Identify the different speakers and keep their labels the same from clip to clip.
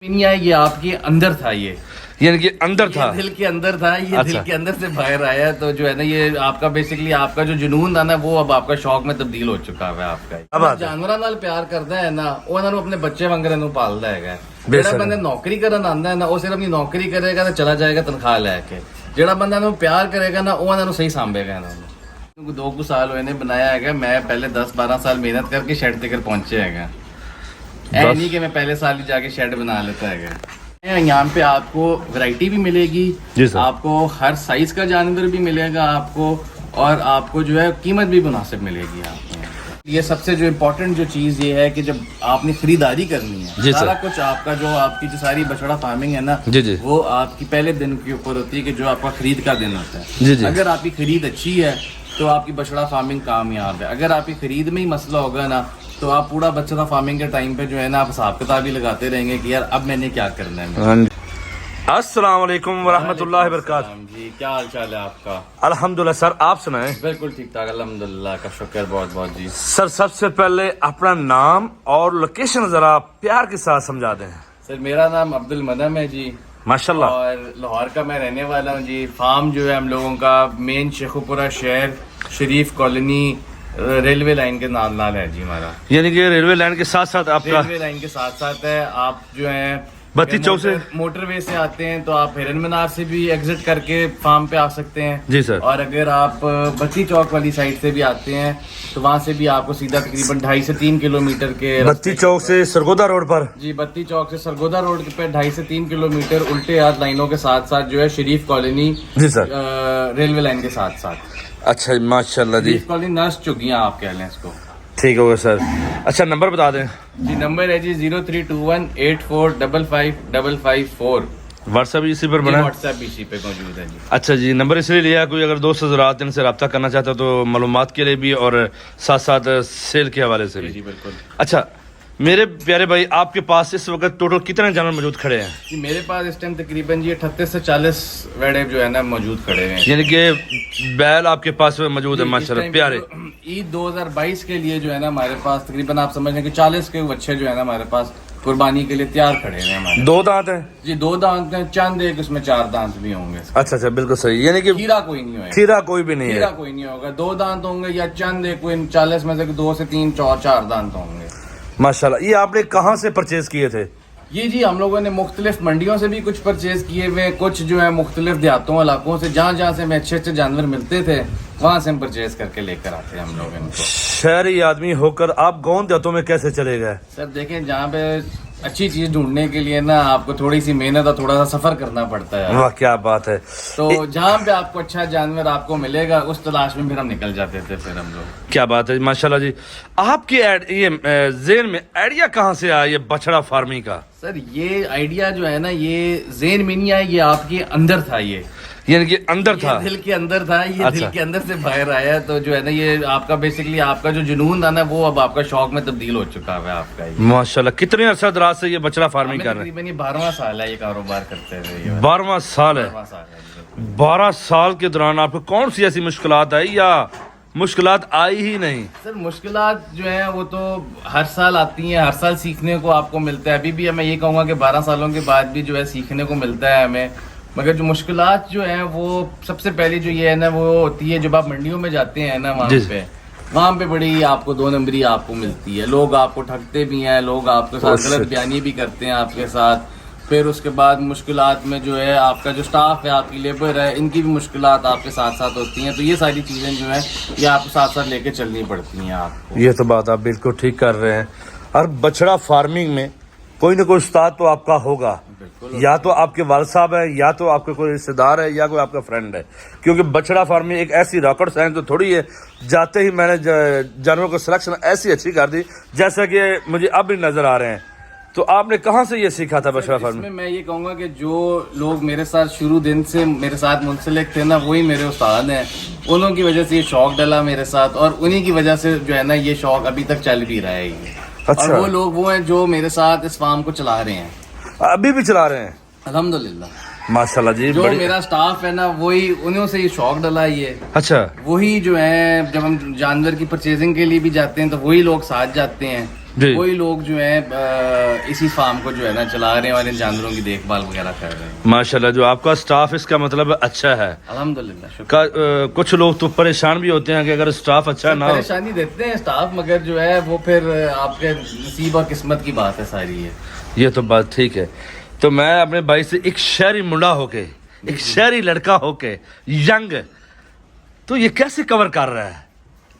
Speaker 1: नहीं आया, ये आपके अंदर था, ये
Speaker 2: यानी कि अंदर था,
Speaker 1: दिल के अंदर था, ये
Speaker 2: अच्छा।
Speaker 1: दिल के अंदर से बाहर आया। तो जो है ना, ये आपका बेसिकली आपका जो जुनून था ना, वो अब आपका शौक में तब्दील हो चुका है आपका।
Speaker 2: अब बात है।
Speaker 1: जानवरां नाल प्यार करदा है ना, ਉਹਨਾਂ ਨੂੰ ਆਪਣੇ ਬੱਚੇ ਵਾਂਗਰੇ ਨੂੰ ਪਾਲਦਾ ਹੈਗਾ। ਜਿਹੜਾ
Speaker 2: ਬੇਸ਼ੱਕ।
Speaker 1: ਬੰਦਾ ਨੌਕਰੀ ਕਰਨ ਆਂਦਾ ਹੈ ਨਾ, ਉਹ ਸਿਰਫ ਆਪਣੀ ਨੌਕਰੀ ਕਰੇਗਾ ਤੇ ਚਲਾ ਜਾਏਗਾ ਤਨਖਾਹ ਲੈ ਕੇ। ਜਿਹੜਾ ਬੰਦਾ ਨੂੰ ਪਿਆਰ ਕਰੇਗਾ ਨਾ, ਉਹ ਇਹਨਾਂ ਨੂੰ ਸਹੀ ਸਾਂਭੇਗਾ ਇਹਨਾਂ ਨੂੰ। 2 ਸਾਲ ਹੋਏ ਨੇ ਬਣਾਇਆ ਹੈਗਾ। ਮੈਂ ਪਹਿਲੇ 10-12 ਸਾਲ ਮਿਹਨਤ ਕਰਕੇ ਸ਼ੈਡ ਤੱਕ ਪਹੁੰਚੇ ਹੈਗਾ। ऐ नहीं कि मैं पहले साल ही जाके शेड बना लेता है। यहाँ पे आपको वैरायटी भी मिलेगी,
Speaker 2: जी सर।
Speaker 1: आपको हर साइज का जानवर भी मिलेगा आपको, और आपको जो है कीमत भी मुनासिब मिलेगी आपको। ये सबसे जो इम्पोर्टेंट जो चीज़ ये है कि जब आपने खरीदारी करनी है,
Speaker 2: जी सर।
Speaker 1: सारा कुछ आपका जो आपकी जो सारी बछड़ा फार्मिंग है ना,
Speaker 2: जी जी
Speaker 1: वो आपकी पहले दिन के ऊपर होती है कि जो आपका खरीद का दिन होता है।
Speaker 2: जी जी।
Speaker 1: अगर आपकी खरीद अच्छी है तो आपकी बछड़ा फार्मिंग कामयाब है। अगर आपकी खरीद में ही मसला होगा ना, तो आप पूरा बछड़ा फार्मिंग के टाइम पे जो है ना, आप हिसाब किताब ही लगाते रहेंगे कि यार अब मैंने क्या करना है।
Speaker 2: अस्सलाम वालेकुम वरहमतुल्लाहि वबरकातुहू।
Speaker 1: जी, क्या हाल चाल है आपका?
Speaker 2: अल्हम्दुलिल्लाह सर, आप सुनाएं।
Speaker 1: बिल्कुल ठीक ठाक, अल्हम्दुलिल्लाह का शुक्र, बहुत बहुत जी।
Speaker 2: सर सबसे पहले अपना नाम और लोकेशन जरा प्यार के साथ समझा दें।
Speaker 1: सर मेरा नाम अब्दुल मदम है जी,
Speaker 2: माशाल्लाह।
Speaker 1: और लाहौर का मैं रहने वाला हूँ जी। फार्म जो है हम लोगों का मेन शेखुपुरा शहर, शरीफ कॉलोनी, रेलवे लाइन के नाल नाल है जी हमारा।
Speaker 2: यानी कि रेलवे लाइन के साथ साथ आपका
Speaker 1: रेलवे लाइन के साथ साथ है। आप जो है
Speaker 2: बत्ती चौक से
Speaker 1: मोटरवे से आते हैं तो आप हिरन मीनार से भी एग्जिट करके फार्म पे आ सकते हैं
Speaker 2: जी सर।
Speaker 1: और अगर आप बत्ती चौक वाली साइड से भी आते हैं तो वहाँ से भी आपको सीधा तकरीबन 2.5 से 3 किलोमीटर के
Speaker 2: बत्ती चौक से सरगोदा रोड पर,
Speaker 1: जी बत्ती चौक से सरगोदा रोड पे 2.5 से 3 किलोमीटर उल्टे हाथ लाइनों के साथ साथ जो है शरीफ कॉलोनी,
Speaker 2: जी सर।
Speaker 1: रेलवे लाइन के साथ साथ
Speaker 2: अच्छा माशाल्लाह जी।
Speaker 1: शरीफ कॉलोनी नर्स चुगियाँ आप कह लें इसको।
Speaker 2: ठीक होगा सर। अच्छा नंबर बता दें
Speaker 1: जी, नंबर है जी 032184555554।
Speaker 2: व्हाट्सएप इसी पर बना है?
Speaker 1: व्हाट्सएप इसी पे मौजूद है जी।
Speaker 2: अच्छा जी, नंबर इसलिए लिया कोई अगर दोस्त हज़रात इनसे रब्ता करना चाहता तो मालूमात के लिए भी और साथ साथ सेल के हवाले से
Speaker 1: जी
Speaker 2: भी।
Speaker 1: जी बिल्कुल।
Speaker 2: अच्छा मेरे प्यारे भाई, आपके पास इस वक्त टोटल कितने जानवर मौजूद खड़े हैं?
Speaker 1: जी मेरे पास इस टाइम तकरीबन जी 38 से 40 वेड़े जो है ना मौजूद खड़े हैं।
Speaker 2: यानी कि बैल आपके पास मौजूद है
Speaker 1: जी, इस
Speaker 2: माशाल्लाह
Speaker 1: टाइम
Speaker 2: प्यारे।
Speaker 1: ईद 2022 के लिए जो है ना हमारे पास तकरीबन आप समझ लें कि 40 के बच्चे जो है ना हमारे पास कुर्बानी के लिए तैयार खड़े हैं हमारे।
Speaker 2: 2 दांत हैं
Speaker 1: जी 2 दांत हैं, चंद एक उसमें 4 दांत भी होंगे।
Speaker 2: अच्छा अच्छा बिल्कुल सही। यानी कि
Speaker 1: खीरा कोई नहीं होगा,
Speaker 2: खीरा कोई भी नहीं
Speaker 1: खीरा
Speaker 2: है।
Speaker 1: कोई नहीं होगा। 2 दांत होंगे या चंद एक, कोई 40 में से 2 से 3 4 दांत होंगे
Speaker 2: माशाल्लाह। ये आपने कहाँ से परचेज किए थे?
Speaker 1: ये जी हम लोगों ने मुख्तलिफ मंडियों से भी कुछ परचेज किए हुए, कुछ जो है मुख्तलिफ देहातों इलाकों से, जहाँ जहाँ से हमें अच्छे अच्छे जानवर मिलते थे वहाँ से हम परचेज करके लेकर आते हैं हम लोग इनको।
Speaker 2: शहरी आदमी होकर आप गाँव देहातों में कैसे चले गए?
Speaker 1: सर देखें, जहाँ पे अच्छी चीज ढूंढने के लिए ना आपको थोड़ी सी मेहनत और थोड़ा सा सफर करना पड़ता है।
Speaker 2: वाह क्या बात है।
Speaker 1: तो जहाँ पे आपको अच्छा जानवर आपको मिलेगा उस तलाश में फिर हम निकल जाते थे फिर हम लोग।
Speaker 2: क्या बात है माशाल्लाह जी। आपकी ये ज़हन में आइडिया कहाँ से आया ये बछड़ा फार्मिंग का?
Speaker 1: सर ये आइडिया जो है ना, ये ज़हन में नहीं आया, ये आपके अंदर था। ये
Speaker 2: यानी कि अंदर था,
Speaker 1: दिल के अंदर था, ये
Speaker 2: अच्छा।
Speaker 1: दिल के अंदर से बाहर आया। तो जो है ना, ये आपका बेसिकली आपका जो जुनून था ना, वो अब आपका शौक में तब्दील हो चुका है आपका। ये
Speaker 2: माशाल्लाह। कितने अरसा दराज से ये बछड़ा फार्मिंग कर रहे हैं?
Speaker 1: तकरीबन ये 12वां साल है ये कारोबार करते हुए।
Speaker 2: 12वां साल है।
Speaker 1: 12वां साल है।
Speaker 2: 12 साल के दौरान आपको कौन सी ऐसी मुश्किलात आई या मुश्किलात आई ही नहीं?
Speaker 1: सर मुश्किलात जो है वो तो हर साल आती हैं, हर साल सीखने को आपको मिलता है। अभी भी मैं ये कहूँगा कि 12 सालों के बाद भी जो है सीखने को मिलता है हमें। मगर जो मुश्किलात जो हैं वो सबसे पहली जो ये है ना, वो होती है जब आप मंडियों में जाते हैं ना, वहाँ पे बड़ी आपको 2 नंबरी आपको मिलती है। लोग आपको ठगते भी हैं, लोग आपके साथ गलत बयानी भी करते हैं आपके साथ। फिर उसके बाद मुश्किलात में जो है आपका जो स्टाफ है, आपकी लेबर है, इनकी भी मुश्किलात आपके साथ साथ होती हैं। तो ये सारी चीज़ें जो है ये आपको साथ साथ लेके चलनी पड़ती हैं आपको।
Speaker 2: ये तो बात आप बिल्कुल ठीक कर रहे हैं। और बछड़ा फार्मिंग में कोई ना कोई उस्ताद तो आपका होगा, या तो आपके वालिद साहब है, या तो आपके कोई रिश्तेदार है, या कोई आपका फ्रेंड है। क्योंकि बछड़ा फार्मिंग एक ऐसी रॉकेट साइंस तो थोड़ी है। जाते ही मैंने जानवरों को सिलेक्शन ऐसी अच्छी कर दी जैसा कि मुझे अब भी नजर आ रहे हैं। तो आपने कहाँ से ये सीखा था बछड़ा फार्मिंग?
Speaker 1: इसमें मैं ये कहूँगा कि जो लोग मेरे साथ शुरू दिन से मेरे साथ मुंसलिक थे ना, वही मेरे उस्ताद हैं। उन्हों की वजह से ये शौक डला मेरे साथ, और उन्हीं की वजह से जो है ना ये शौक अभी तक चल भी रहा है ये।
Speaker 2: अच्छा।
Speaker 1: और वो लोग वो हैं जो मेरे साथ इस फार्म को चला रहे हैं,
Speaker 2: अभी भी चला रहे हैं
Speaker 1: अल्हम्दुलिल्लाह।
Speaker 2: माशाल्लाह जी।
Speaker 1: जो मेरा स्टाफ है ना, वही उन्हों से ये शौक डला है ये।
Speaker 2: अच्छा।
Speaker 1: वही जो है जब हम जानवर की परचेजिंग के लिए भी जाते हैं तो वही लोग साथ जाते हैं।
Speaker 2: جی۔
Speaker 1: वही लोग जो है इसी फार्म को जो है ना चला रहे हैं और इन जानवरों की देखभाल वगैरह कर रहे हैं।
Speaker 2: माशाल्लाह, जो आपका स्टाफ इसका मतलब अच्छा है।
Speaker 1: अल्हम्दुलिल्लाह, शुक्र।
Speaker 2: कुछ लोग तो परेशान भी होते हैं कि अगर स्टाफ अच्छा ना हो।
Speaker 1: परेशानी देते हैं स्टाफ, मगर जो है वो फिर आपके नसीब और किस्मत की बात है सारी है।
Speaker 2: ये तो बात ठीक है। तो मैं अपने भाई से एक शहरी मुंडा होके, एक शहरी लड़का होके, यंग, तो ये कैसे कवर कर रहा है?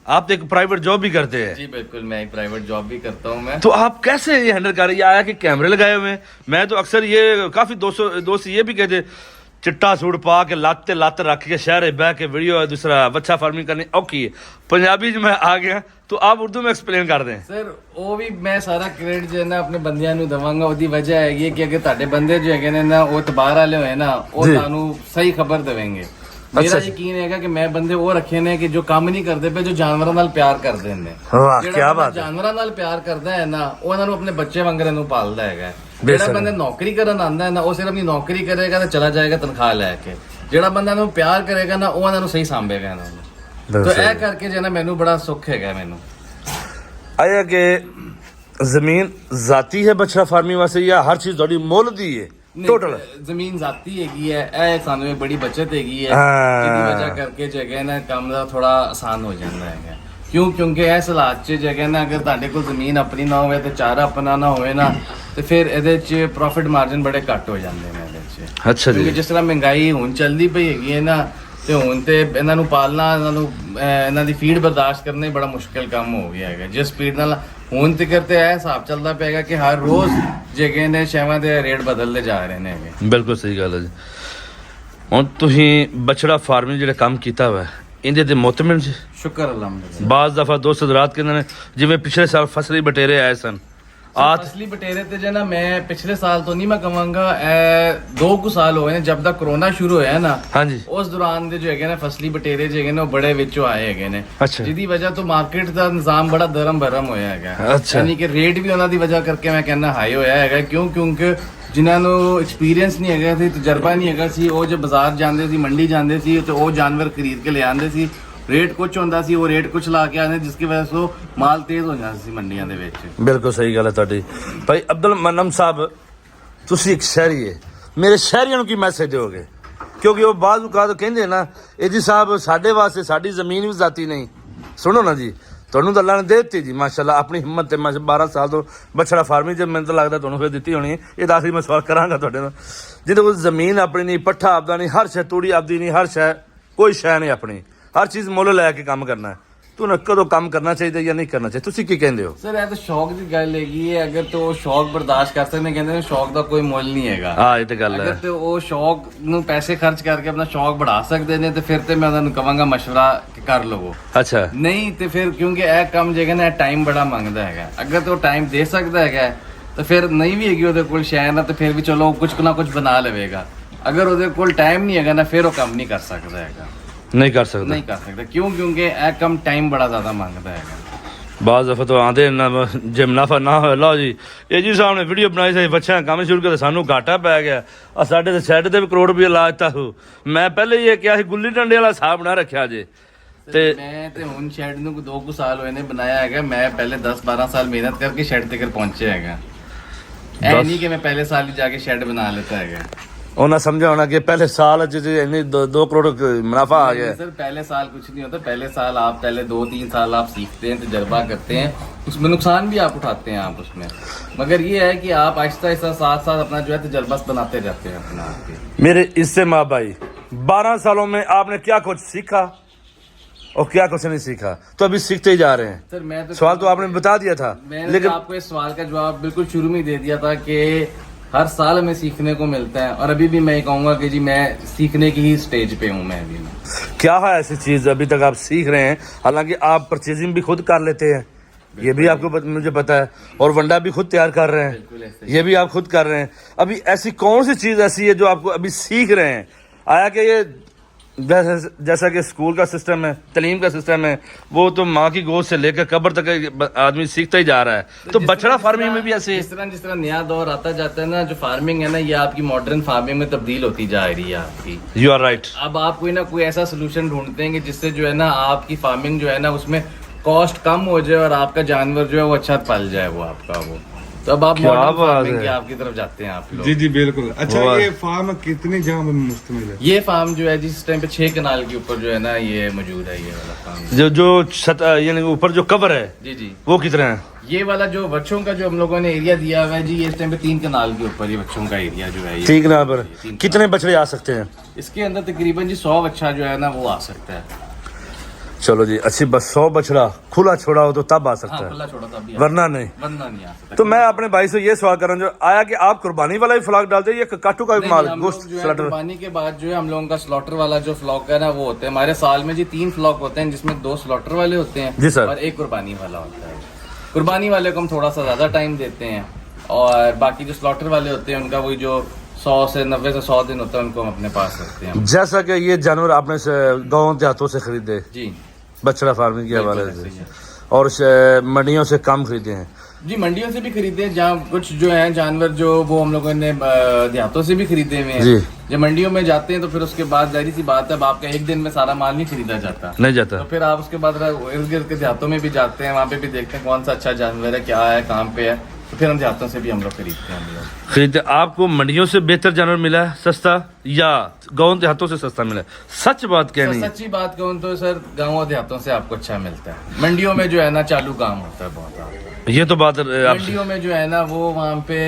Speaker 2: आप तो एक प्राइवेट जॉब भी करते हैं।
Speaker 1: जी बिल्कुल, मैं एक प्राइवेट जॉब भी करता हूँ मैं।
Speaker 2: तो आप कैसे ये हैंडल कर रहे हैं? ये आया कि कैमरे लगाए हुए हैं। मैं तो अक्सर ये काफी दोस्त ये भी कहते, चिट्टा सूट पा के लाते रख के शहर बह के वीडियो दूसरा बच्चा फार्मिंग करनी औखी है। पंजाबी में आ गया तो आप उर्दू में एक्सप्लेन कर दें।
Speaker 1: सर वो भी मैं सारा क्रेडिट जो है ना अपने ਬੰਦਿਆਂ ਨੂੰ ਦਵਾਂਗਾ। ਉਹਦੀ ਵਜ੍ਹਾ ਹੈਗੀ ਕਿ ਅਗਰ ਤੁਹਾਡੇ ਬੰਦੇ ਜੋ ਹੈਗੇ ਨੇ ਨਾ ਉਹ ਤਬਾਰ ਵਾਲੇ ਹੋਏ ਨਾ, ਉਹ
Speaker 2: ਜੀ।
Speaker 1: ਤੁਹਾਨੂੰ ਸਹੀ ਖਬਰ ਦੇਣਗੇ। ਮੇਰਾ
Speaker 2: ਜੀ।
Speaker 1: ਯਕੀਨ ਹੈਗਾ ਕਿ ਮੈਂ ਬੰਦੇ ਉਹ ਰੱਖੇ ਨੇ ਕਿ ਜੋ ਕੰਮ ਨਹੀਂ ਕਰਦੇ ਪਏ, ਜੋ ਜਾਨਵਰਾਂ ਨਾਲ ਪਿਆਰ ਕਰਦੇ ਨੇ।
Speaker 2: ਵਾਹ,
Speaker 1: ਜਿਹੜਾ
Speaker 2: ਕੀ
Speaker 1: ਬੰਦਾ
Speaker 2: ਬਾਤ ਹੈ।
Speaker 1: ਜਾਨਵਰਾਂ ਨਾਲ ਪਿਆਰ ਕਰਦਾ ਹੈ ਨਾ, ਉਹ ਉਹਨਾਂ ਨੂੰ ਆਪਣੇ ਬੱਚੇ ਵਾਂਗਰ ਨੂੰ ਪਾਲਦਾ ਹੈਗਾ।
Speaker 2: ਬੇਸ਼ੱਕ।
Speaker 1: ਜਿਹੜਾ ਬੰਦਾ ਨੌਕਰੀ ਕਰਨ ਆਂਦਾ ਹੈ ਨਾ, ਉਹ ਸਿਰਫ ਆਪਣੀ ਨੌਕਰੀ ਕਰੇਗਾ ਤੇ ਚਲਾ ਜਾਏਗਾ ਤਨਖਾਹ ਲੈ ਕੇ। ਜਿਹੜਾ ਬੰਦਾ ਨੂੰ ਪਿਆਰ ਕਰੇਗਾ ਨਾ, ਉਹ ਉਹਨਾਂ ਨੂੰ ਸਹੀ ਸਾਂਭੇਗਾ ਇਹਨਾਂ ਨੂੰ। ਤਾਂ ਇਹ ਕਰਕੇ ਜੇ ਨਾ ਮੈਨੂੰ ਬੜਾ ਸੁੱਖ ਹੈਗਾ ਮੈਨੂੰ।
Speaker 2: ਆਇਆ ਕਿ ਜ਼ਮੀਨ ਜ਼ਾਤੀ ਹੈ ਬਛੜਾ ਫਾਰਮਿੰਗ ਵਾਸਤੇ ਜਾਂ ਹਰ ਚੀਜ਼ ਤੁਹਾਡੀ ਮੁੱਲ ਦੀ ਹੈ ਟੋਟਲ?
Speaker 1: ਜ਼ਮੀਨ ਜ਼ਾਤੀ ਹੈਗੀ ਹੈ, ਇਹ ਸਾਨੂੰ ਇੱਕ ਬੜੀ ਬਚਤ ਹੈਗੀ ਹੈ,
Speaker 2: ਹਾਂ।
Speaker 1: ਜਿਹਦੀ ਵਜ੍ਹਾ ਕਰਕੇ ਜਗ੍ਹਾ ਨਾ ਕੰਮ ਦਾ ਥੋੜਾ ਆਸਾਨ ਹੋ ਜਾਂਦਾ ਹੈਗਾ। ਕਿਉਂਕਿ ਇਸ ਹਾਲਾਤ 'ਚ ਜਗ੍ਹਾ ਨਾ ਅਗਰ ਤੁਹਾਡੇ ਕੋਲ ਜ਼ਮੀਨ ਆਪਣੀ ਨਾ ਹੋਵੇ ਤੇ ਚਾਰਾ ਆਪਣਾ ਨਾ ਹੋਵੇ ਨਾ, ਤੇ ਫਿਰ ਇਹਦੇ 'ਚ ਪ੍ਰੋਫਿਟ ਮਾਰਜਨ ਬੜੇ ਘੱਟ ਹੋ ਜਾਂਦੇ ਨੇ ਇਹਦੇ 'ਚ।
Speaker 2: ਅੱਛਾ
Speaker 1: ਕਿਉਂਕਿ
Speaker 2: ਜੀ।
Speaker 1: ਜਿਸ ਤਰ੍ਹਾਂ ਮਹਿੰਗਾਈ ਹੁਣ ਚੱਲਦੀ ਪਈ ਹੈਗੀ ਹੈ ਨਾ, ਤੇ ਹੁਣ ਤੇ ਇਹਨਾਂ ਨੂੰ ਪਾਲਣਾ, ਇਹਨਾਂ ਦੀ ਫੀਡ ਬਰਦਾਸ਼ਤ ਕਰਨਾ ਹੀ ਬੜਾ ਮੁਸ਼ਕਿਲ ਕੰਮ ਹੋ ਗਿਆ ਹੈਗਾ। ਜਿਸ ਸਪੀਡ ਨਾਲ ਹੁਣ ਤੱਕ ਤੇ ਇਹ ਹਿਸਾਬ ਚੱਲਦਾ ਪਿਆਗਾ ਕਿ ਹਰ ਰੋਜ਼ ਜਗ੍ਹਾ ਨੇ ਸ਼ੈਵਾਂ ਦੇ ਰੇਟ ਬਦਲਦੇ ਜਾ ਰਹੇ ਨੇ ਹੈਗੇ।
Speaker 2: ਬਿਲਕੁਲ ਸਹੀ ਗੱਲ ਹੈ ਜੀ। ਹੁਣ ਤੁਸੀਂ ਬਛੜਾ ਫਾਰਮਿੰਗ ਜਿਹੜਾ ਕੰਮ ਕੀਤਾ ਵਾ ਇਹਦੇ ਤੇ ਮੁਤਮਿਨ ਜੀ?
Speaker 1: ਸ਼ੁਕਰ ਅਲਹਮਦੁਲਿਲਾ।
Speaker 2: ਬਾਜ਼ ਦਫਾ ਦੋਸਤ ਹਜ਼ਰਾਤ ਕਹਿੰਦੇ ਨੇ ਜਿਵੇਂ ਪਿਛਲੇ ਸਾਲ ਫਸਲੀ ਬਟੇਰੇ ਆਏ ਸਨ,
Speaker 1: असली बटेरे थे जो ना, मैं पिछले साल तो नहीं मैं कहूँगा, 2 कुछ साल हो गए ने जब तक कोरोना शुरू होया ना,
Speaker 2: हाँ जी,
Speaker 1: उस दौरान ਦੇ ਜੋ ਹੈਗੇ ਨੇ ਫਸਲੀ ਬਟੇਰੇ ਜੋ ਹੈਗੇ ਨੇ ਉਹ ਬੜੇ ਵਿੱਚੋਂ ਆਏ ਹੈਗੇ ਨੇ।
Speaker 2: ਅੱਛਾ।
Speaker 1: ਜਿਹਦੀ ਵਜ੍ਹਾ ਤੋਂ ਮਾਰਕੀਟ ਦਾ ਨਿਜ਼ਾਮ ਬੜਾ ਦਰਮ ਭਰਮ ਹੋਇਆ ਹੈਗਾ।
Speaker 2: ਅੱਛਾ।
Speaker 1: ਯਾਨੀ ਕਿ ਰੇਟ ਵੀ ਉਹਨਾਂ ਦੀ ਵਜ੍ਹਾ ਕਰਕੇ ਮੈਂ ਕਹਿੰਦਾ ਹਾਈ ਹੋਇਆ ਹੈਗਾ। ਕਿਉਂਕਿ ਜਿਨ੍ਹਾਂ ਨੂੰ ਐਕਸਪੀਰੀਅੰਸ ਨਹੀਂ ਹੈਗਾ ਸੀ, ਤਜਰਬਾ ਨਹੀਂ ਹੈਗਾ ਸੀ, ਉਹ ਜੇ ਬਾਜ਼ਾਰ ਜਾਂਦੇ ਸੀ, ਮੰਡੀ ਜਾਂਦੇ ਸੀ ਤੇ ਉਹ ਜਾਨਵਰ ਖਰੀਦ ਕੇ ਲੈ ਆਉਂਦੇ ਸੀ। ਰੇਟ ਕੁਛ ਹੁੰਦਾ ਸੀ, ਉਹ ਰੇਟ ਕੁਛ ਲਾ ਕੇ ਆਉਂਦੇ, ਜਿਸ ਦੀ ਵਜ੍ਹਾ ਤੋਂ ਮਾਲ ਤੇਜ਼ ਹੋ ਜਾਂਦਾ ਸੀ ਮੰਡੀਆਂ ਦੇ ਵਿੱਚ।
Speaker 2: ਬਿਲਕੁਲ ਸਹੀ ਗੱਲ ਹੈ ਤੁਹਾਡੀ। ਭਾਈ ਅਬਦੁਲ ਮਨਮ ਸਾਹਿਬ, ਤੁਸੀਂ ਇੱਕ ਸ਼ਹਿਰੀ ਹੈ, ਮੇਰੇ ਸ਼ਹਿਰੀਆਂ ਨੂੰ ਕੀ ਮੈਸੇਜ ਦਿਓਗੇ? ਕਿਉਂਕਿ ਉਹ ਬਾਜ਼ੂ ਕਾਦ ਕਹਿੰਦੇ ਨਾ, ਇਹ ਜੀ ਸਾਹਿਬ ਸਾਡੇ ਵਾਸਤੇ ਸਾਡੀ ਜ਼ਮੀਨ ਵੀ ਜ਼ਾਤੀ ਨਹੀਂ। ਸੁਣੋ ਨਾ ਜੀ, ਤੁਹਾਨੂੰ ਤਾਂ ਅੱਲਾ ਨੇ ਦੇ ਦਿੱਤੀ ਜੀ ਮਾਸ਼ਾਅੱਲਾ ਆਪਣੀ ਹਿੰਮਤ ਤੇ। ਮੈਂ 12 ਸਾਲ ਤੋਂ ਬਛੜਾ ਫਾਰਮਿੰਗ ਜੇ ਮੈਨੂੰ ਤਾਂ ਲੱਗਦਾ ਤੁਹਾਨੂੰ ਫਿਰ ਦਿੱਤੀ ਹੋਣੀ ਹੈ। ਇਹ ਤਾਂ ਆਖਰੀ ਮੈਂ ਸਵਾਲ ਕਰਾਂਗਾ ਤੁਹਾਡੇ ਨਾਲ। ਜਿਹਦੇ ਕੋਲ ਜ਼ਮੀਨ ਆਪਣੀ ਨਹੀਂ, ਪੱਠਾ ਆਪਦਾ ਨਹੀਂ, ਹਰ ਸ਼ੈ ਤੂੜੀ ਆਪਦੀ ਨਹੀਂ, ਹਰ ਸ਼ੈ ਕੋਈ ਸ਼ੈ ਨਹੀਂ ਆਪਣੀ, ਹਰ ਚੀਜ਼ ਮੁੱਲ ਲੈ ਕੇ ਕੰਮ ਕਰਨਾ ਹੈ, ਤੁਹਾਨੂੰ ਕਦੋਂ ਕੰਮ ਕਰਨਾ ਚਾਹੀਦਾ ਜਾਂ ਨਹੀਂ ਕਰਨਾ ਚਾਹੀਦਾ? ਤੁਸੀਂ ਕੀ ਕਹਿੰਦੇ ਹੋ?
Speaker 1: ਸਰ ਇਹ ਤਾਂ ਸ਼ੌਕ ਦੀ ਗੱਲ ਹੈਗੀ ਹੈ। ਅਗਰ ਤੋਂ ਸ਼ੌਕ ਬਰਦਾਸ਼ਤ ਕਰ ਸਕਦੇ ਨੇ, ਕਹਿੰਦੇ ਨੇ ਸ਼ੌਕ ਦਾ ਕੋਈ ਮੁੱਲ ਨਹੀਂ ਹੈਗਾ।
Speaker 2: ਹਾਂ, ਇਹ ਤਾਂ ਗੱਲ ਹੈ।
Speaker 1: ਅਗਰ ਤੇ ਉਹ ਸ਼ੌਕ ਨੂੰ ਪੈਸੇ ਖਰਚ ਕਰਕੇ ਆਪਣਾ ਸ਼ੌਕ ਵਧਾ ਸਕਦੇ ਨੇ ਤੇ ਫਿਰ ਤੇ ਮੈਂ ਉਹਨਾਂ ਨੂੰ ਕਹਾਂਗਾ ਮਸ਼ਵਰਾ ਕਰ ਲਵੋ।
Speaker 2: ਅੱਛਾ।
Speaker 1: ਨਹੀਂ ਤੇ ਫਿਰ ਕਿਉਂਕਿ ਇਹ ਕੰਮ ਜਿਹੜਾ ਨਾ ਟਾਈਮ ਬੜਾ ਮੰਗਦਾ ਹੈਗਾ। ਅਗਰ ਤੇ ਉਹ ਟਾਈਮ ਦੇ ਸਕਦਾ ਹੈਗਾ ਤਾਂ ਫਿਰ ਨਹੀਂ ਵੀ ਹੈਗੀ ਉਹਦੇ ਕੋਲ ਸ਼ੈ ਨਾ, ਤੇ ਫਿਰ ਵੀ ਚਲੋ ਕੁਝ ਨਾ ਕੁਝ ਬਣਾ ਲਵੇਗਾ। ਅਗਰ ਉਹਦੇ ਕੋਲ ਟਾਈਮ ਨਹੀਂ ਹੈਗਾ ਨਾ, ਫਿਰ ਉਹ ਕੰਮ ਨਹੀਂ ਕਰ ਸਕਦਾ ਹੈਗਾ।
Speaker 2: ਨਹੀਂ ਕਰ ਸਕਦਾ।
Speaker 1: ਨਹੀਂ ਕਰ ਸਕਦਾ ਕਿਉਂਕਿ ਇਹ ਕੰਮ ਟਾਈਮ ਬੜਾ ਜ਼ਿਆਦਾ ਮੰਗਦਾ ਹੈਗਾ।
Speaker 2: ਬਾਜ਼ ਦਫਾ ਤੋਂ ਆਂਦੇ ਨਾ ਜੇ ਮੁਨਾਫਾ ਨਾ ਹੋਇਆ, ਲਓ ਜੀ ਇਹ ਜੀ ਸਾਹਿਬ ਨੇ ਵੀਡੀਓ ਬਣਾਈ ਸੀ, ਬੱਚਿਆਂ ਕੰਮ ਸ਼ੁਰੂ ਕੀਤਾ, ਸਾਨੂੰ ਘਾਟਾ ਪੈ ਗਿਆ। ਆ ਸਾਡੇ ਤੇ ਸ਼ੈੱਡ ਤੇ ਵੀ ਕਰੋੜ ਰੁਪਏ ਲਾ ਦਿੱਤਾ ਹੋ। ਮੈਂ ਪਹਿਲੇ ਹੀ ਇਹ ਕਿਹਾ ਸੀ ਗੁੱਲੀ ਡੰਡੇ ਵਾਲਾ ਹਿਸਾਬ ਬਣਾ ਰੱਖਿਆ ਜੇ। ਤੇ
Speaker 1: ਮੈਂ ਤੇ ਹੁਣ ਸ਼ੈੱਡ ਨੂੰ 2 ਕੁ ਸਾਲ ਹੋਏ ਨੇ ਬਣਾਇਆ ਹੈਗਾ। ਮੈਂ ਪਹਿਲੇ 10-12 ਸਾਲ ਮਿਹਨਤ ਕਰਕੇ ਸ਼ੈੱਡ ਤੱਕ ਪਹੁੰਚਿਆ ਹੈਗਾ। ਇਹ ਨਹੀਂ ਕਿ ਮੈਂ ਪਹਿਲੇ ਸਾਲ ਹੀ ਜਾ ਕੇ ਸ਼ੈੱਡ ਬਣਾ ਲਿੱਤਾ ਹੈਗਾ।
Speaker 2: ਉਹਨਾਂ ਸਮਝਿਆ ਹੋਣਾ ਕਿ ਪਹਿਲੇ ਸਾਲ ਇੰਨੀ 2 करोड़ मुनाफा आ गया।
Speaker 1: सर पहले साल कुछ नहीं होता। पहले साल आप 2-3 साल आप सीखते हैं, तजर्बा करते हैं, उसमें नुकसान भी आप उठाते हैं आप उसमें, मगर ये है कि आप आहिस्ता आहिस्ता साथ साथ अपना जो है तजर्बा बनाते जाते हैं अपना आपके।
Speaker 2: मेरे इससे माँ भाई 12 सालों में आपने क्या कुछ सीखा और क्या कुछ नहीं सीखा? तो अभी सीखते ही जा रहे हैं।
Speaker 1: सर मैं
Speaker 2: सवाल तो आपने बता दिया था,
Speaker 1: लेकिन आपको इस सवाल का जवाब बिल्कुल शुरू में ही दे दिया था कि हर साल हमें सीखने को मिलता है, और अभी भी मैं कहूँगा कि जी मैं सीखने की ही स्टेज पे हूँ। मैं अभी
Speaker 2: क्या है ऐसी चीज़ अभी तक आप सीख रहे हैं? हालांकि आप परचेजिंग भी खुद कर लेते हैं, ये भी आपको मुझे पता है, और वंडा भी खुद तैयार कर रहे हैं, ये भी आप खुद कर रहे हैं। अभी ऐसी कौन सी चीज़ ऐसी है जो आपको अभी सीख रहे हैं? आया कि ये जैसा कि स्कूल का सिस्टम है, तालीम का सिस्टम है, वो तो माँ की गोद से लेकर कब्र तक आदमी सीखता ही जा रहा है। तो बछड़ा फार्मिंग में भी ऐसे
Speaker 1: जिस तरह नया दौर आता जाता है ना, जो फार्मिंग है ना, ये आपकी मॉडर्न फार्मिंग में तब्दील होती जा रही है आपकी।
Speaker 2: You are right.
Speaker 1: अब आप कोई ना कोई ऐसा सोल्यूशन ढूंढते हैं कि जिससे जो है ना आपकी फार्मिंग जो है ना उसमें कॉस्ट कम हो जाए और आपका जानवर जो है वो अच्छा पल जाए वो आपका वो, तो अब आप
Speaker 2: क्या
Speaker 1: मॉडर्न
Speaker 2: बात
Speaker 1: फार्मिंग
Speaker 2: है।
Speaker 1: की आपकी तरफ जाते हैं आप लोग।
Speaker 3: जी जी बिल्कुल। अच्छा
Speaker 2: वाह।
Speaker 3: ये फार्म कितनी जगह में मुश्तमिल है?
Speaker 1: ये फार्म जो है जिस टाइम पे 6 कनाल के ऊपर जो है ना ये मौजूद है, ये वाला फार्म।
Speaker 2: जो यानी ऊपर जो कवर है
Speaker 1: जी जी,
Speaker 2: वो कितने हैं?
Speaker 1: ये वाला जो बच्चों का जो हम लोगों ने एरिया दिया हुआ है जी, ये इस टाइम पे 3 कनाल के ऊपर ये बच्चों का एरिया जो है ये।
Speaker 2: ठीक ना पर
Speaker 1: तीन
Speaker 2: कितने बछड़े आ सकते हैं?
Speaker 1: इसके अंदर तकरीबन जी 100 बच्चा जो है ना वो आ सकता है।
Speaker 2: चलो जी अच्छी बस 100 बछड़ा खुला छोड़ा हो तो तब आ सकता
Speaker 1: हाँ,
Speaker 2: है,
Speaker 1: खुला छोड़ा था अभी,
Speaker 2: वरना नहीं।
Speaker 1: वरना नहीं आ सकता।
Speaker 2: तो मैं अपने भाई से ये सवाल कर रहा हूँ, जो आया कि आप कुर्बानी वाला ही फ्लॉक डालते हैं या काटू का भी
Speaker 1: नहीं,
Speaker 2: माल
Speaker 1: हम
Speaker 2: गोश्त
Speaker 1: लोग जो है
Speaker 2: स्लॉटर?
Speaker 1: कुर्बानी के बाद जो है हम लोगों का स्लॉटर वाला जो फ्लॉक है ना वो होते हैं हमारे साल में जी 3 फ्लॉक होते हैं, जिसमें 2 स्लॉटर वाले होते हैं
Speaker 2: जी सर।
Speaker 1: और 1 कुर्बानी वाला होता है। कुर्बानी वाले को हम थोड़ा सा ज्यादा टाइम देते हैं और बाकी जो स्लॉटर वाले होते हैं उनका वही जो 100 से 90 से 100 दिन होता है उनको हम अपने पास रखते हैं।
Speaker 2: जैसा कि ये जानवर आपने गाँव देहातों से खरीदे
Speaker 1: जी
Speaker 2: बछड़ा फार्मिंग के हवाले
Speaker 1: बिल्कुल
Speaker 2: से
Speaker 1: ऐसे ही है।
Speaker 2: और मंडियों से कम खरीदे हैं?
Speaker 1: जी मंडियों से भी खरीदे हैं, जहाँ कुछ जो है जानवर जो वो हम लोगों ने देहातों से भी खरीदे हुए
Speaker 2: जी।
Speaker 1: हैं। जब मंडियों में जाते हैं तो फिर उसके बाद जाहिर सी बात है अब आपका एक दिन में सारा माल नहीं खरीदा जाता,
Speaker 2: नहीं जाता।
Speaker 1: तो फिर आप उसके बाद इर्द गिर्द के देहातों में भी जाते हैं, वहाँ पे भी देखते हैं कौन सा अच्छा जानवर है, क्या है, कहाँ पे है, तो फिर हम देहातों से भी हम लोग खरीदते हैं हम लोग।
Speaker 2: खरीदते आपको मंडियों से बेहतर जानवर मिला है सस्ता या गाँव देहातों से सस्ता मिला है? सच बात कहनी है।
Speaker 1: सच्ची बात कहूँ तो सर गाँव और देहातों से आपको अच्छा मिलता है। मंडियों में जो है ना चालू काम होता है बहुत।
Speaker 2: ये तो बात आप
Speaker 1: मंडियों में जो है ना वो वहाँ पे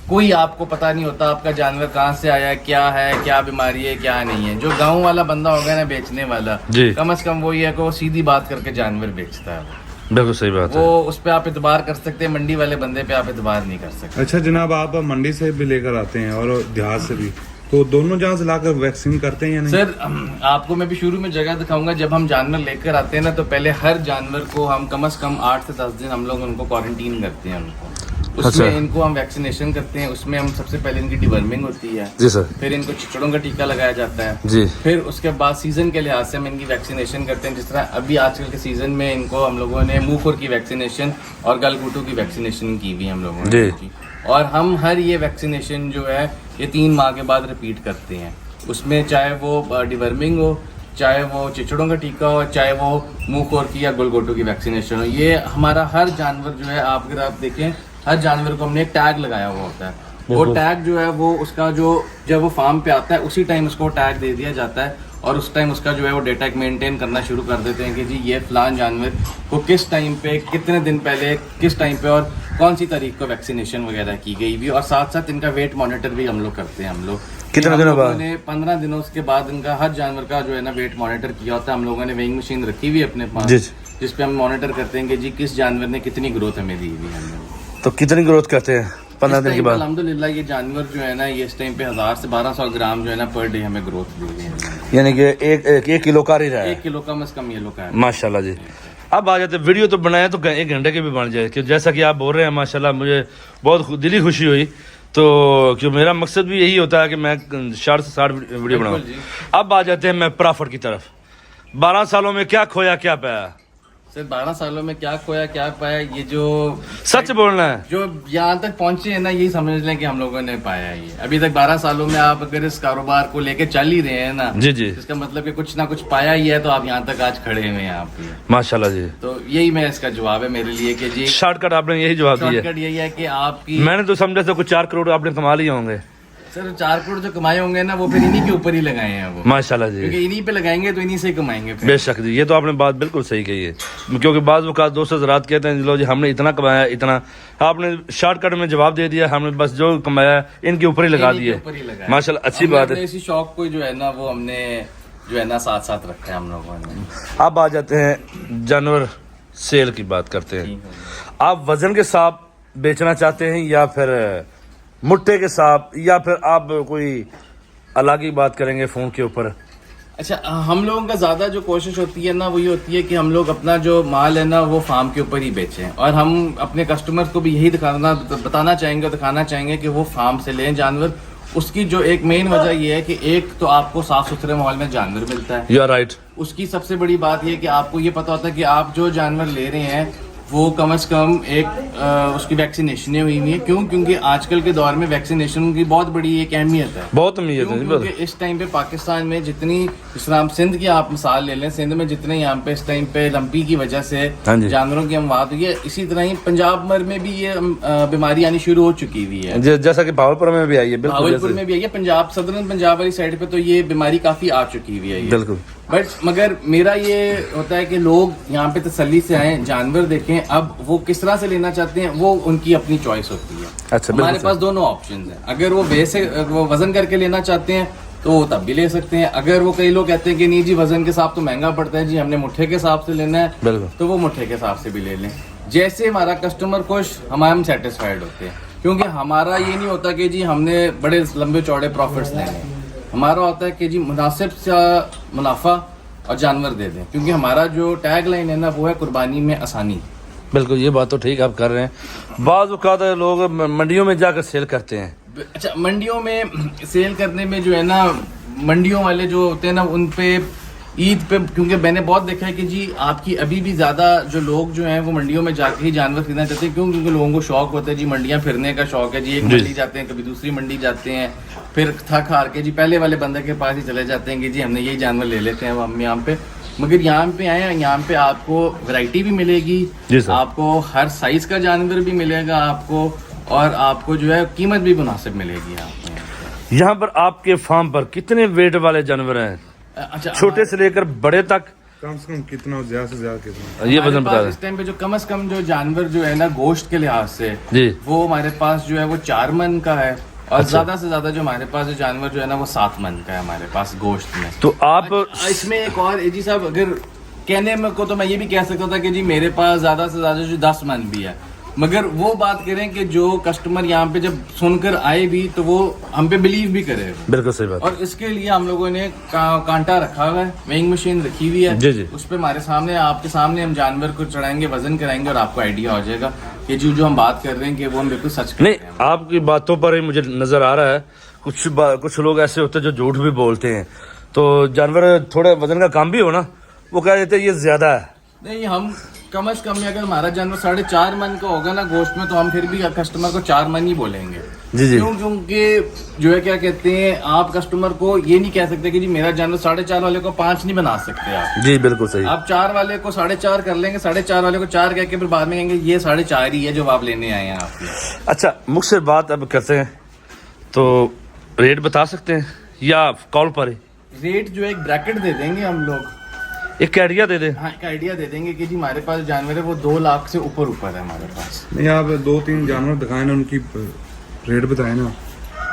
Speaker 1: कोई आपको पता नहीं होता आपका जानवर कहाँ से आया, क्या है, क्या बीमारी है, क्या नहीं है। जो गांव वाला बंदा होगा ना बेचने वाला,
Speaker 2: जी।
Speaker 1: कम से कम वो ये है कि वो सीधी बात करके जानवर बेचता है।
Speaker 2: बिल्कुल सही बात है।
Speaker 1: वो उस पे आप इतबार कर सकते हैं, मंडी वाले बंदे पे आप इतबार नहीं कर सकते।
Speaker 3: अच्छा जनाब, आप मंडी से भी लेकर आते हैं और देहात से भी, तो दोनों जहाँ से लाकर वैक्सीन करते हैं या नहीं?
Speaker 1: सर आपको मैं भी शुरू में जगह दिखाऊंगा। जब हम जानवर लेकर आते हैं ना तो पहले हर जानवर को हम कम से कम 8 से 10 दिन हम लोग उनको क्वारंटीन करते हैं उनको। उसमें
Speaker 2: अच्छा।
Speaker 1: इनको हम वैक्सीनेशन करते हैं, उसमें हम सबसे पहले इनकी डिवर्मिंग होती है,
Speaker 2: जी सर।
Speaker 1: फिर इनको चिचड़ों का टीका लगाया जाता है
Speaker 2: जी।
Speaker 1: फिर उसके बाद सीजन के लिहाज से हम इनकी वैक्सीनेशन करते हैं। जिस तरह अभी आजकल के सीजन में इनको हम लोगों ने मुंह खुर की वैक्सीनेशन और गलघोटू की वैक्सीनेशन की हुई हम लोगों ने
Speaker 2: जी।
Speaker 1: और हम हर ये वैक्सीनेशन जो है ये 3 माह के बाद रिपीट करते हैं। उसमें चाहे वो डिवर्मिंग हो, चाहे वो चिचड़ों का टीका हो, चाहे वो मुंह खोर की या गलघोटू की वैक्सीनेशन हो। ये हमारा हर जानवर जो है आप अगर आप देखें हर जानवर को हमने एक टैग लगाया हुआ होता है। वो टैग जो है वो उसका जो जब वो फार्म पे आता है उसी टाइम उसको टैग दे दिया जाता है और उस टाइम उसका जो है वो डेटा मेंटेन करना शुरू कर देते हैं कि जी ये फलान जानवर को किस टाइम पे, कितने दिन पहले, किस टाइम पे और कौन सी तारीख को वैक्सीनेशन वगैरह की गई भी। और साथ साथ इनका वेट मॉनिटर भी हम लोग करते हैं। हम लोग
Speaker 2: कितने दिनों बाद?
Speaker 1: 15 दिनों के बाद इनका हर जानवर का जो है ना वेट मॉनिटर किया होता है। हम लोगों ने वेइंग मशीन रखी हुई है अपने पास,
Speaker 2: जी।
Speaker 1: जिसपे हम मॉनिटर करते हैं कि जी किस जानवर ने कितनी ग्रोथ हमें दी हुई है।
Speaker 2: तो कितनी ग्रोथ करते हैं 15 दिन के बाद?
Speaker 1: अल्हम्दुलिल्लाह ये जानवर जो है ना ये इस टाइम पे 1000 से 1200 ग्राम जो है ना पर डे हमें ग्रोथ दे रहे हैं।
Speaker 2: यानी कि एक किलो का ही रहा है?
Speaker 1: 1 किलो कम से कम ये लोग का है।
Speaker 2: माशाल्लाह जी। अब आ जाते वीडियो तो बनाया तो 1 घंटे के भी बन जाए, कि जैसा कि आप बोल रहे हैं माशाल्लाह मुझे बहुत दिली खुशी हुई। तो क्यों मेरा मकसद भी यही होता है कि मैं 60 से 60 वीडियो बनाऊं।
Speaker 1: जी।
Speaker 2: अब आ जाते हैं मैं प्रॉफिट की तरफ। 12 सालों में क्या खोया क्या पाया?
Speaker 1: सर 12 सालों में क्या खोया क्या पाया, ये जो
Speaker 2: सच बोलना है।
Speaker 1: जो यहाँ तक पहुंचे हैं ना यही समझ लें कि हम लोगों ने पाया है। ये अभी तक 12 सालों में आप अगर इस कारोबार को लेके चल ही रहे हैं ना,
Speaker 2: जी जी,
Speaker 1: इसका मतलब कि कुछ ना कुछ पाया ही है, तो आप यहाँ तक आज खड़े हुए हैं आप।
Speaker 2: माशाल्लाह जी।
Speaker 1: तो यही मैं इसका जवाब है मेरे लिए कि जी
Speaker 2: शॉर्टकट आपने यही जवाब दिया।
Speaker 1: शॉर्टकट यही है कि आपकी,
Speaker 2: मैंने तो समझा था कुछ 4 करोड़ आपने कमा लिए होंगे।
Speaker 1: सर 4 करोड़ जो कमाए होंगे ना वो फिर इन्हीं के ऊपर ही लगाए हैं वो,
Speaker 2: माशाल्लाह जी।
Speaker 1: क्योंकि इन्हीं पे लगाएंगे तो इन्हीं से कमाएंगे फिर।
Speaker 2: बेशक जी, ये तो आपने बात बिल्कुल सही कही है। क्योंकि बाज़ वक़्त दोस्त हज़रात कहते हैं लो जी हमने इतना कमाया इतना, आपने शॉर्टकट में जवाब दे दिया, हमने बस जो कमाया इनके ऊपर ही लगा दिए। माशाल्लाह अच्छी बात है।
Speaker 1: इसी शौक को जो है ना वो हमने जो है ना साथ साथ रखा है हम लोगों ने।
Speaker 2: अब आ जाते हैं जानवर सेल की बात करते हैं। आप वजन के साथ बेचना चाहते हैं या फिर मुट्ठे के साथ, या फिर आप कोई अलग ही बात करेंगे फोन के ऊपर?
Speaker 1: अच्छा हम लोगों का ज्यादा जो कोशिश होती है ना वो ये होती है कि हम लोग अपना जो माल है ना वो फार्म के ऊपर ही बेचें, और हम अपने कस्टमर्स को भी यही बताना चाहेंगे और दिखाना चाहेंगे कि वो फार्म से लें जानवर। उसकी जो एक मेन वजह ये है कि एक तो आपको साफ सुथरे माहौल में जानवर मिलता है।
Speaker 2: You are right.
Speaker 1: उसकी सबसे बड़ी बात ये कि आपको ये पता होता है कि आप जो जानवर ले रहे हैं वो कम से कम एक उसकी वैक्सीनेशनें हुई हुई है। क्यों? क्योंकि आजकल के दौर में वैक्सीनेशन की बहुत बड़ी एक अहमियत है।
Speaker 2: बहुत अमीर है
Speaker 1: क्योंकि इस टाइम पे पाकिस्तान में जितनी, जिस तरह हम सिंध की आप मिसाल ले लें, सिंध में जितने यहाँ पे इस टाइम पे लंपी की वजह से
Speaker 2: हाँ जी।
Speaker 1: जानवरों की अमवात हुई है, इसी तरह ही पंजाब भर में भी ये बीमारी आनी शुरू हो चुकी हुई है।
Speaker 2: जैसा कि भावलपुर में भी आई है, बिल्कुल
Speaker 1: भावलपुर
Speaker 2: जैसे-
Speaker 1: में भी आई है, पंजाब सदर्न पंजाब वाली साइड पे तो ये बीमारी काफी आ चुकी हुई है।
Speaker 2: बिल्कुल।
Speaker 1: बट मगर मेरा ये होता है कि लोग यहाँ पे तसल्ली से आए, जानवर देखें। अब वो किस तरह से लेना चाहते हैं वो उनकी अपनी चॉइस होती है।
Speaker 2: अच्छा, बिल्कुल
Speaker 1: हमारे पास दोनों ऑप्शंस हैं। अगर वो वैसे वो वजन करके लेना चाहते हैं तो वो तब भी ले सकते हैं। अगर वो कई लोग कहते हैं कि नहीं जी वजन के हिसाब तो महंगा पड़ता है जी, हमने मुट्ठे के हिसाब से लेना है,
Speaker 2: बिल्कुल।
Speaker 1: तो वो मुट्ठे के हिसाब से भी ले लें। जैसे हमारा कस्टमर खुश, हम सेटिस्फाइड होते हैं। क्योंकि हमारा ये नहीं होता कि जी हमने बड़े लंबे चौड़े प्रॉफिट्स लेने हैं। हमारा होता है कि जी मुनासिब सा मुनाफा और जानवर दे दें। क्योंकि हमारा जो टैग लाइन है ना वो है कुर्बानी में आसानी।
Speaker 2: बिल्कुल, ये बात तो ठीक आप कर रहे हैं। बाज़ औक़ात लोग मंडियों में जाकर सेल करते हैं।
Speaker 1: अच्छा, मंडियों में सेल करने में जो है ना, मंडियों वाले जो होते हैं ना उन पे ईद पे, क्योंकि मैंने बहुत देखा है कि जी आपकी अभी भी ज़्यादा जो लोग जो हैं वो मंडियों में जाके ही जानवर खरीदना चाहते हैं। क्यों? क्योंकि लोगों को शौक होता है जी, मंडियाँ फिरने का शौक है जी। एक मंडी जाते हैं, कभी दूसरी मंडी जाते हैं, फिर थक हार के जी पहले वाले बंदे के पास ही चले जाते हैं कि जी हमने यही जानवर ले लेते हैं हम यहाँ पे। मगर यहाँ पे आए हैं, यहाँ पे आपको वैरायटी भी मिलेगी,
Speaker 2: जी सर।
Speaker 1: आपको हर साइज का जानवर भी मिलेगा आपको, और आपको जो है कीमत भी मुनासिब मिलेगी आपको।
Speaker 2: यहाँ पर आपके फार्म पर कितने वेट वाले जानवर हैं?
Speaker 1: अच्छा,
Speaker 2: छोटे से लेकर बड़े तक?
Speaker 3: कम से कम कितना, ज्यादा से ज्यादा कितना?
Speaker 2: ये
Speaker 1: हमारे
Speaker 2: वजन बता
Speaker 1: पास
Speaker 2: दें।
Speaker 1: इस टाइम पे जो कम से कम जो जानवर जो है ना गोश्त के लिहाज से,
Speaker 2: जी।
Speaker 1: वो हमारे पास जो है वो 4 मन का है। और ज्यादा से ज्यादा जो हमारे पास जो जानवर जो है ना वो 7 मन का है हमारे पास गोश्त में।
Speaker 2: तो आप
Speaker 1: इसमें एक और जी साहब, अगर कहने में को तो मैं ये भी कह सकता था कि जी मेरे पास ज्यादा से ज्यादा जो 10 मन भी है। मगर वो बात करें कि जो कस्टमर यहाँ पे जब सुनकर आए भी तो वो हम पे बिलीव भी करे।
Speaker 2: बिल्कुल सही बात।
Speaker 1: और इसके लिए हम लोगों ने कांटा रखा हुआ है, वेइंग मशीन रखी हुई है
Speaker 2: जी जी।
Speaker 1: उस पे हमारे सामने, आपके सामने हम जानवर को चढ़ाएंगे, वजन कराएंगे और आपको आइडिया हो जाएगा कि जो हम बात कर रहे हैं कि वो हम बिल्कुल सच कर
Speaker 2: नहीं,
Speaker 1: रहे हैं।
Speaker 2: आपकी बातों पर ही मुझे नजर आ रहा है कुछ लोग ऐसे होते हैं जो झूठ भी बोलते हैं। तो जानवर थोड़े वजन का काम भी हो ना, वो कह देते हैं ये ज्यादा है।
Speaker 1: नहीं, हम कम से कम में अगर हमारा जानवर 4.5 मन का होगा ना गोश्त में, तो हम फिर भी कस्टमर को 4 मन ही बोलेंगे।
Speaker 2: जी जी।
Speaker 1: क्यों? क्योंकि जो है क्या कहते हैं, आप कस्टमर को ये नहीं कह सकते कि जी मेरा जानवर 4.5 वाले को 5 नहीं बना सकते आप।
Speaker 2: जी बिल्कुल सही।
Speaker 1: आप 4 वाले को 4.5 कर लेंगे, 4.5 वाले को 4 कह के फिर बाद में कहेंगे ये 4.5 ही है जो आप लेने आए हैं आपके।
Speaker 2: अच्छा, मुझसे बात अब करते हैं, तो रेट बता सकते हैं या कॉल पर ही?
Speaker 1: रेट जो है एक ब्रैकेट दे देंगे हम लोग,
Speaker 2: एक आइडिया दे दें।
Speaker 1: हाँ एक आइडिया दे देंगे कि जी हमारे पास जानवर है वो 2 लाख से ऊपर है हमारे पास।
Speaker 3: नहीं, आप 2-3 जानवर दिखाए ना, उनकी रेट बताए ना,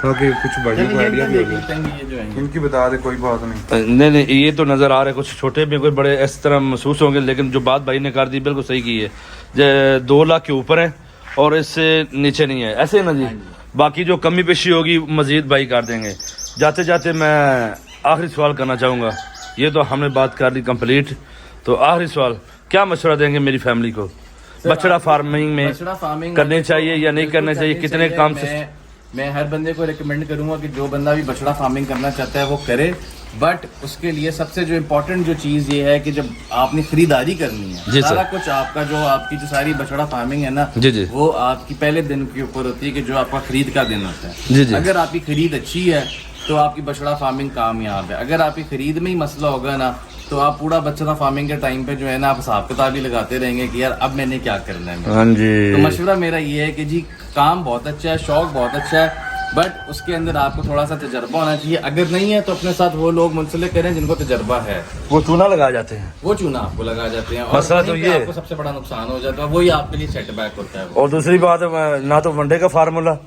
Speaker 3: ताकि कुछ भाइयों को आइडिया भी हो जाए।
Speaker 1: ये जो है
Speaker 3: उनकी बता दे, कोई बात नहीं।
Speaker 2: नहीं, ये तो नज़र आ रहे कुछ छोटे भी, कोई बड़े इस तरह महसूस होंगे, लेकिन जो बात भाई ने कर दी बिल्कुल सही की है। 2 लाख के ऊपर है और इससे नीचे नहीं है, ऐसे ना जी। बाकी जो कमी पेशी होगी मजीद भाई कर देंगे। जाते जाते मैं आखिरी सवाल करना चाहूँगा, ये तो हमने बात कर ली कंप्लीट, तो आखिरी सवाल, क्या मशवरा देंगे मेरी फैमिली को? बछड़ा फार्मिंग में करने चाहिए या नहीं करना चाहिए? कितने काम से?
Speaker 1: मैं हर बंदे को रिकमेंड करूंगा कि जो बंदा भी बछड़ा फार्मिंग करना चाहता है वो करे। बट उसके लिए सबसे जो इम्पोर्टेंट जो चीज़ ये है कि जब आपने खरीदारी करनी है, सारा कुछ आपका जो आपकी जो सारी बछड़ा फार्मिंग है ना,
Speaker 2: जी जी,
Speaker 1: वो आपकी पहले दिन के ऊपर होती है कि जो आपका खरीद का दिन होता है।
Speaker 2: जी जी।
Speaker 1: अगर आपकी खरीद अच्छी है तो आपकी बछड़ा फार्मिंग कामयाब है। अगर आपकी खरीद में ही मसला होगा ना, तो आप पूरा बछड़ा फार्मिंग के टाइम पे जो है ना आप हिसाब किताब ही लगाते रहेंगे कि यार अब मैंने क्या करना है।
Speaker 2: हाँ जी।
Speaker 1: तो मशवरा मेरा ये है कि जी काम बहुत अच्छा है, शौक बहुत अच्छा है, बट उसके अंदर आपको थोड़ा सा तजर्बा होना चाहिए। अगर नहीं है तो अपने साथ वो लोग मुंसलिक करें जिनको तजर्बा है।
Speaker 2: वो चूना लगा जाते हैं,
Speaker 1: वो चूना आपको लगा जाते हैं, और
Speaker 2: मसला तो
Speaker 1: वहीं पे
Speaker 2: ये
Speaker 1: आपको सबसे बड़ा नुकसान हो जाता है, वही आपके लिए सेटबैक होता है।
Speaker 2: और दूसरी बात है, ना तो वनडे का फार्मूला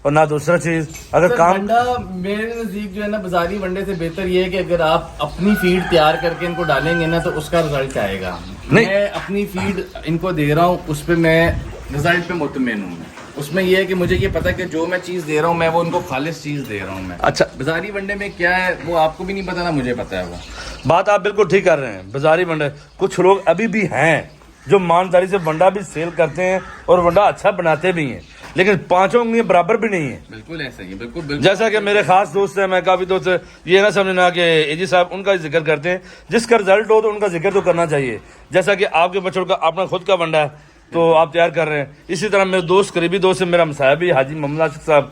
Speaker 2: और ना दूसरा चीज। अगर काम
Speaker 1: वंडा मेरे नजदीक जो है ना बाजारी वनडे से बेहतर ये है कि अगर आप अपनी फीड तैयार करके इनको डालेंगे ना तो उसका रिजल्ट आएगा।
Speaker 2: नहीं।
Speaker 1: मैं अपनी फीड इनको दे रहा हूँ, उस पर मैं रिजल्ट पे मुतमिन हूँ। उसमें ये है कि मुझे ये पता है कि जो मैं चीज़ दे रहा हूँ मैं वो उनको खालिस चीज़ दे रहा हूँ मैं।
Speaker 2: अच्छा,
Speaker 1: बाजारी वनडे में क्या है वो आपको भी नहीं पता ना मुझे पता है। वो
Speaker 2: बात आप बिल्कुल ठीक कर रहे हैं। बाजारी वनडे कुछ लोग अभी भी हैं जो ईमानदारी से वंडा भी सेल करते हैं और वंडा अच्छा बनाते भी हैं, लेकिन 5 उंगलियां बराबर भी नहीं है।
Speaker 1: बिल्कुल ऐसा ही है, बिल्कुल।
Speaker 2: जैसा कि मेरे खास दोस्त हैं, मैं काफी दोस्त, ये ना समझना कि एजी साहब उनका जिक्र करते हैं, जिसका रिजल्ट हो तो उनका जिक्र तो करना चाहिए। जैसा कि आपके बच्चों का अपना खुद का वंडा है, تو آپ تیار کر رہے ہیں. اسی طرح میرے دوست قریبی دوست ہے میرا مصاحبی حاجی محمد عاشق صاحب,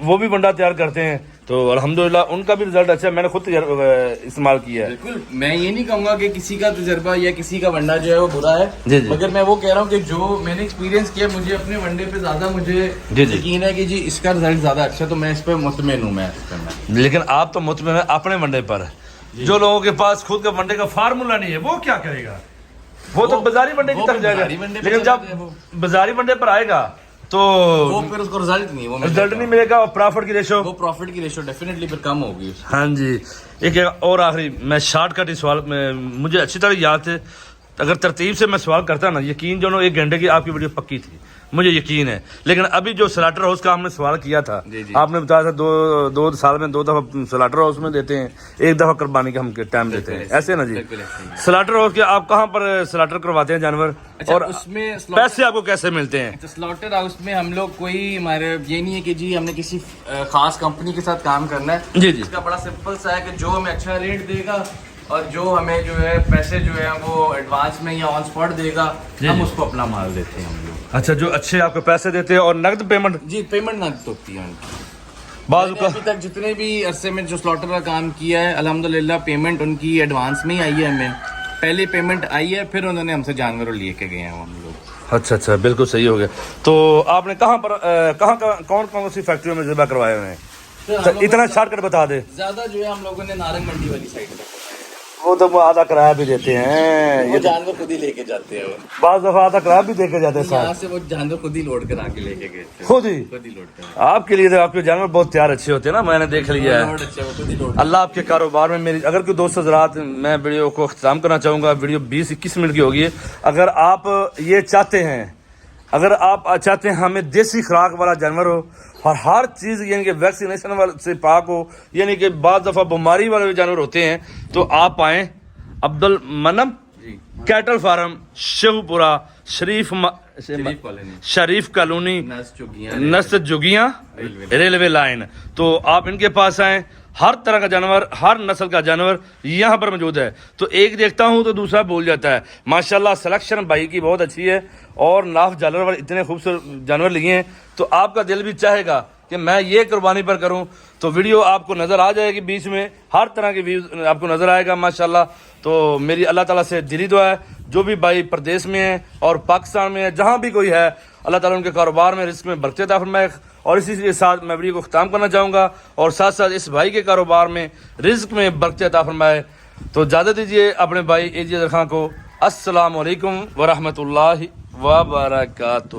Speaker 2: وہ بھی ونڈا تیار کرتے ہیں. تو الحمدللہ ان کا بھی رزلٹ اچھا ہے, میں نے خود استعمال کیا ہے.
Speaker 1: بالکل, میں یہ نہیں کہوں گا کہ کسی کا تجربہ یا کسی کا ونڈا جو ہے وہ برا ہے,
Speaker 2: جی جی.
Speaker 1: مگر میں وہ کہہ رہا ہوں کہ جو میں نے ایکسپیرینس کیا, مجھے اپنے ونڈے پہ زیادہ مجھے
Speaker 2: جی جی.
Speaker 1: یقین ہے کہ جی اس کا رزلٹ زیادہ اچھا, تو میں اس پہ مطمئن ہوں. میں اس پہ
Speaker 2: لیکن آپ تو مطمئن ہیں اپنے ونڈے پر. جو لوگوں کے پاس خود کا ونڈے کا فارمولا نہیں ہے وہ کیا کرے گا؟ وہ تو بازاری ونڈے کی طرف جائے گا. لیکن جب بازاری ونڈے پر آئے گا تو
Speaker 1: وہ پھر اس کو رزلٹ نہیں, وہ
Speaker 2: رزلٹ نہیں ملے گا, اور پرافٹ کی ریشو,
Speaker 1: وہ پروفٹ کی ریشو ڈیفینیٹلی پھر کم ہوگی.
Speaker 2: ہاں جی. ایک اور آخری میں شارٹ کٹ ہی سوال, مجھے اچھی طرح یاد ہے, اگر ترتیب سے میں سوال کرتا نا, یقین جو 1 گھنٹے کی آپ کی ویڈیو پکی تھی, مجھے یقین ہے. لیکن ابھی جو سلاٹر ہاؤس کا ہم نے سوال کیا تھا, آپ نے بتایا تھا 2 سال میں 2 دفعہ سلاٹر ہاؤس میں دیتے ہیں, 1 دفعہ قربانی کا ہم ٹائم دیتے ہیں, ایسے نا جی. سلاٹر ہاؤس کے آپ کہاں پر سلاٹر کرواتے ہیں جانور, اور
Speaker 1: اس میں
Speaker 2: پیسے آپ کو کیسے ملتے ہیں؟
Speaker 1: سلاٹر ہاؤس میں ہم لوگ کوئی, ہمارے یہ نہیں ہے کہ جی ہم نے کسی خاص کمپنی کے ساتھ کام کرنا ہے.
Speaker 2: جی جی.
Speaker 1: اس کا بڑا سمپل سا ہے کہ جو ہمیں اچھا ریٹ دے گا اور جو ہمیں جو ہے پیسے جو ہے وہ ایڈوانس میں یا آن اسپاٹ دے گا, ہم اس کو اپنا مال دیتے ہیں ہم لوگ.
Speaker 2: اچھا, جو اچھے آپ کو پیسے دیتے ہیں اور نقد پیمنٹ؟
Speaker 1: جی, پیمنٹ نقد ہوتی ہے.
Speaker 2: بعض
Speaker 1: ابھی تک جتنے بھی عرصے میں جو سلاٹر کا کام کیا ہے, الحمدللہ پیمنٹ ان کی ایڈوانس میں ہی آئی ہے. ہمیں پہلے پیمنٹ آئی ہے, پھر انہوں نے ہم سے جانور لے کے گئے ہیں ہم لوگ.
Speaker 2: اچھا اچھا, بالکل صحیح ہو گیا. تو آپ نے کہاں پر کون سی فیکٹریوں میں ذبح کروائے ہوئے ہیں؟ اتنا شارٹ کٹ بتا دے.
Speaker 1: زیادہ جو ہے ہم لوگوں نے نارنگ منڈی والی سائڈ پہ,
Speaker 2: وہ تو آدھا کرایہ بھی دیتے ہیں,
Speaker 1: وہ جانور خود ہی لے کے جاتے ہیں.
Speaker 2: بعض دفعہ آدھا کرایہ بھی دے کے جاتے ہیں
Speaker 1: یہاں سے وہ جانور خود ہی لوڈ کر آ کے لے کے گئے تھے.
Speaker 2: خود ہی
Speaker 1: لوڈ کر.
Speaker 2: آپ کے لیے تو آپ کے جانور بہت تیار اچھے ہوتے ہیں نا, میں نے دیکھ لیا ہے. اللہ آپ کے کاروبار میں میری, اگر کوئی دوست حضرات, میں ویڈیو کو اختتام کرنا چاہوں گا, ویڈیو 20-21 منٹ کی ہوگی. اگر آپ یہ چاہتے ہیں, اگر آپ چاہتے ہیں ہمیں دیسی خوراک والا جانور ہو اور ہر چیز یعنی کہ ویکسینیشن سے پاک ہو, یعنی کہ بعض دفعہ بیماری والے جانور ہوتے ہیں, تو آپ آئیں عبد المنم کیٹل فارم, شیخو پورہ, شریف کالونی, نس جگیاں ریلوے لائن. تو آپ ان کے پاس آئیں, ہر طرح کا جانور, ہر نسل کا جانور یہاں پر موجود ہے. تو ایک دیکھتا ہوں تو دوسرا بول جاتا ہے. ماشاءاللہ سلیکشن بھائی کی بہت اچھی ہے, اور ناف جانور والے اتنے خوبصورت جانور لیے ہیں, تو آپ کا دل بھی چاہے گا کہ میں یہ قربانی پر کروں. تو ویڈیو آپ کو نظر آ جائے گی, بیچ میں ہر طرح کی ویوز آپ کو نظر آئے گا ماشاءاللہ. تو میری اللہ تعالیٰ سے دلی دعا ہے, جو بھی بھائی پردیس میں ہیں اور پاکستان میں ہے, جہاں بھی کوئی ہے, اللہ تعالیٰ ان کے کاروبار میں رزق میں برکت عطا فرمائے. اور اسی کے ساتھ میں ویڈیو کو ختم کرنا چاہوں گا, اور ساتھ ساتھ اس بھائی کے کاروبار میں رزق میں برکت عطا فرمائے. تو اجازت دیجیے اپنے بھائی اے جی خان کو. السلام علیکم ورحمۃ اللہ وبرکاتہ.